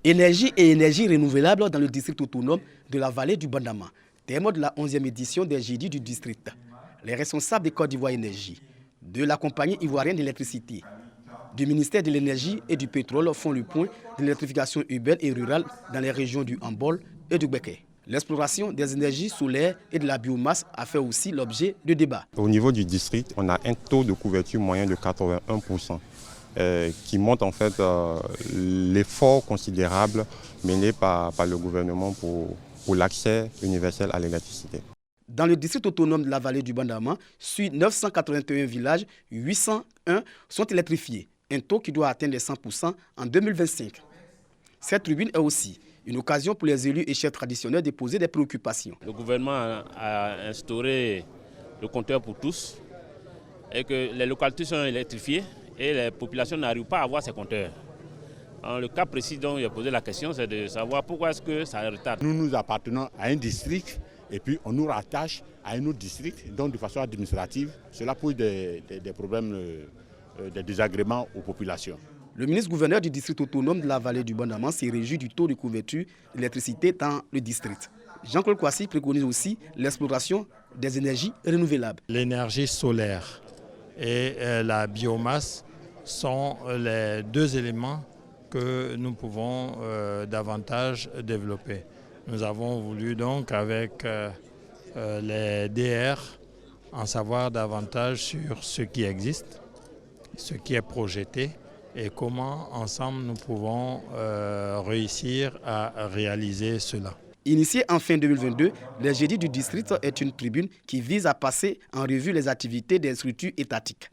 Énergie et énergie renouvelable dans le district autonome de la vallée du Bandama. Thème de la 11e édition des Jeudis du district. Les responsables de Côte d'Ivoire Énergie, de la compagnie ivoirienne d'électricité, du ministère de l'énergie et du pétrole font le point de l'électrification urbaine et rurale dans les régions du Hambol et du Gbeke. L'exploration des énergies solaires et de la biomasse a fait aussi l'objet de débats. Au niveau du district, on a un taux de couverture moyen de 81%. Qui montre en fait l'effort considérable mené par le gouvernement pour l'accès universel à l'électricité. Dans le district autonome de la vallée du Bandama, sur 981 villages, 801 sont électrifiés, un taux qui doit atteindre les 100% en 2025. Cette tribune est aussi une occasion pour les élus et chefs traditionnels de poser des préoccupations. Le gouvernement a instauré le compteur pour tous et que les localités sont électrifiées et les populations n'arrivent pas à avoir ces compteurs. Dans le cas précis dont j'ai posé la question, c'est de savoir pourquoi est-ce que ça retarde. Nous appartenons à un district et puis on nous rattache à un autre district, donc de façon administrative, cela pose des problèmes, des désagréments aux populations. Le ministre-gouverneur du district autonome de la vallée du Bandama s'est réjoui du taux de couverture d'électricité dans le district. Jean-Claude Kouassi préconise aussi l'exploration des énergies renouvelables. L'énergie solaire et la biomasse sont les deux éléments que nous pouvons davantage développer. Nous avons voulu donc avec les DR en savoir davantage sur ce qui existe, ce qui est projeté et comment ensemble nous pouvons réussir à réaliser cela. Initié en fin 2022, les Jeudis du district est une tribune qui vise à passer en revue les activités des structures étatiques.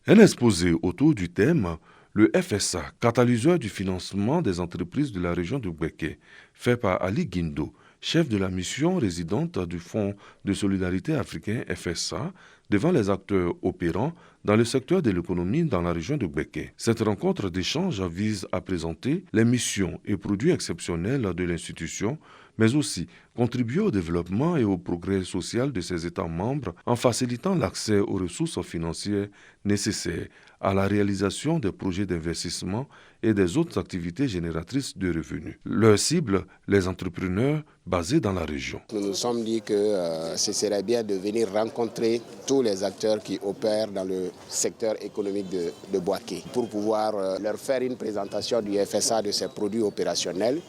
Un exposé autour du thème « Le FSA, catalyseur du financement des entreprises de la région de Gbeke » fait par Ali Guindo, chef de la mission résidente du Fonds de solidarité africain FSA, devant les acteurs opérants dans le secteur de l'économie dans la région de Gbeke. Cette rencontre d'échange vise à présenter les missions et produits exceptionnels de l'institution, mais aussi contribuer au développement et au progrès social de ses États membres en facilitant l'accès aux ressources financières nécessaires à la réalisation des projets d'investissement et des autres activités génératrices de revenus. Leur cible, les entrepreneurs basés dans la région. Nous nous sommes dit que ce serait bien de venir rencontrer tous les acteurs qui opèrent dans le secteur économique de Boaké pour pouvoir leur faire une présentation du FSA, de ses produits opérationnels,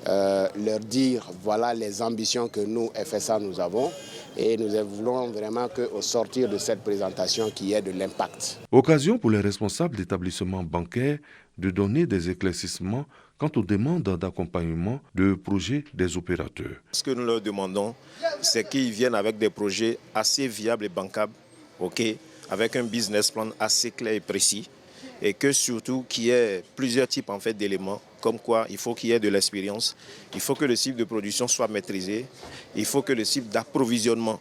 leur dire voilà les ambitions que nous, FSA, nous avons. Et nous voulons vraiment qu'au sortir de cette présentation, qu'il y ait de l'impact. Occasion pour les responsables d'établissements bancaires de donner des éclaircissements quant aux demandes d'accompagnement de projets des opérateurs. Ce que nous leur demandons, c'est qu'ils viennent avec des projets assez viables et bancables, avec un business plan assez clair et précis, et que surtout qu'il y ait plusieurs types en fait, d'éléments, comme quoi il faut qu'il y ait de l'expérience, il faut que le cycle de production soit maîtrisé, il faut que le cycle d'approvisionnement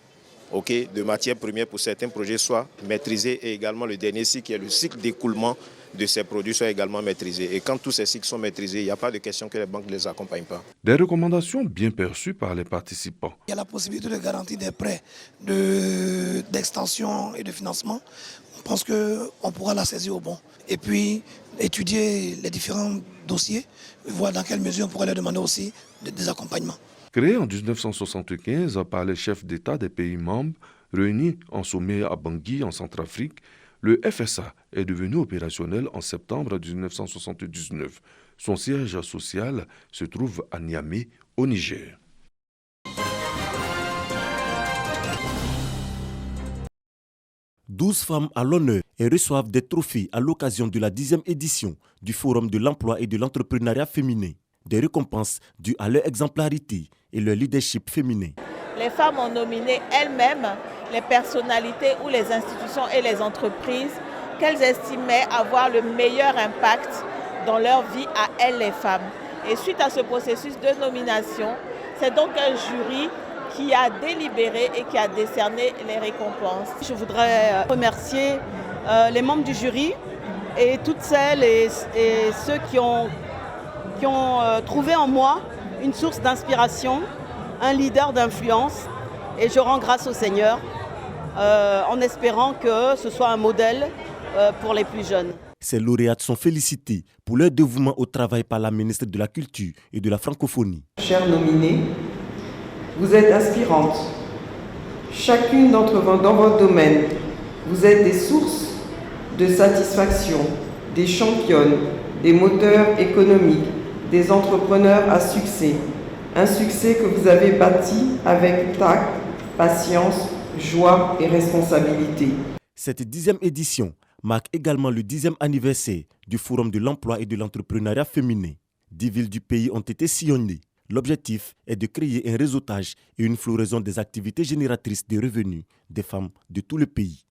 de matières premières pour certains projets soit maîtrisé et également le dernier cycle qui est le cycle d'écoulement de ces produits soit également maîtrisé. Et quand tous ces cycles sont maîtrisés, il n'y a pas de question que les banques ne les accompagnent pas. Des recommandations bien perçues par les participants. Il y a la possibilité de garantir des prêts d'extension et de financement. On pense qu'on pourra la saisir au bon. Et puis étudier les différents dossiers, voir dans quelle mesure on pourrait leur demander aussi des accompagnements. Créé en 1975 par les chefs d'État des pays membres, réunis en sommet à Bangui en Centrafrique, le FSA est devenu opérationnel en septembre 1979. Son siège social se trouve à Niamey, au Niger. « 12 femmes à l'honneur et reçoivent des trophées à l'occasion de la 10e édition du Forum de l'emploi et de l'entrepreneuriat féminin. Des récompenses dues à leur exemplarité et leur leadership féminin. Les femmes ont nominé elles-mêmes les personnalités ou les institutions et les entreprises qu'elles estimaient avoir le meilleur impact dans leur vie à elles les femmes. Et suite à ce processus de nomination, c'est donc un jury qui a délibéré et qui a décerné les récompenses. Je voudrais remercier les membres du jury et toutes celles et ceux qui ont trouvé en moi une source d'inspiration, un leader d'influence. Et je rends grâce au Seigneur en espérant que ce soit un modèle pour les plus jeunes. Ces lauréates sont félicitées pour leur dévouement au travail par la ministre de la Culture et de la Francophonie. Chères nominées, vous êtes inspirantes. Chacune d'entre vous dans votre domaine, vous êtes des sources de satisfaction, des championnes, des moteurs économiques, des entrepreneurs à succès. Un succès que vous avez bâti avec tact, patience, joie et responsabilité. Cette 10e édition marque également le 10e anniversaire du Forum de l'emploi et de l'entrepreneuriat féminin. 10 villes du pays ont été sillonnées. L'objectif est de créer un réseautage et une floraison des activités génératrices de revenus des femmes de tout le pays.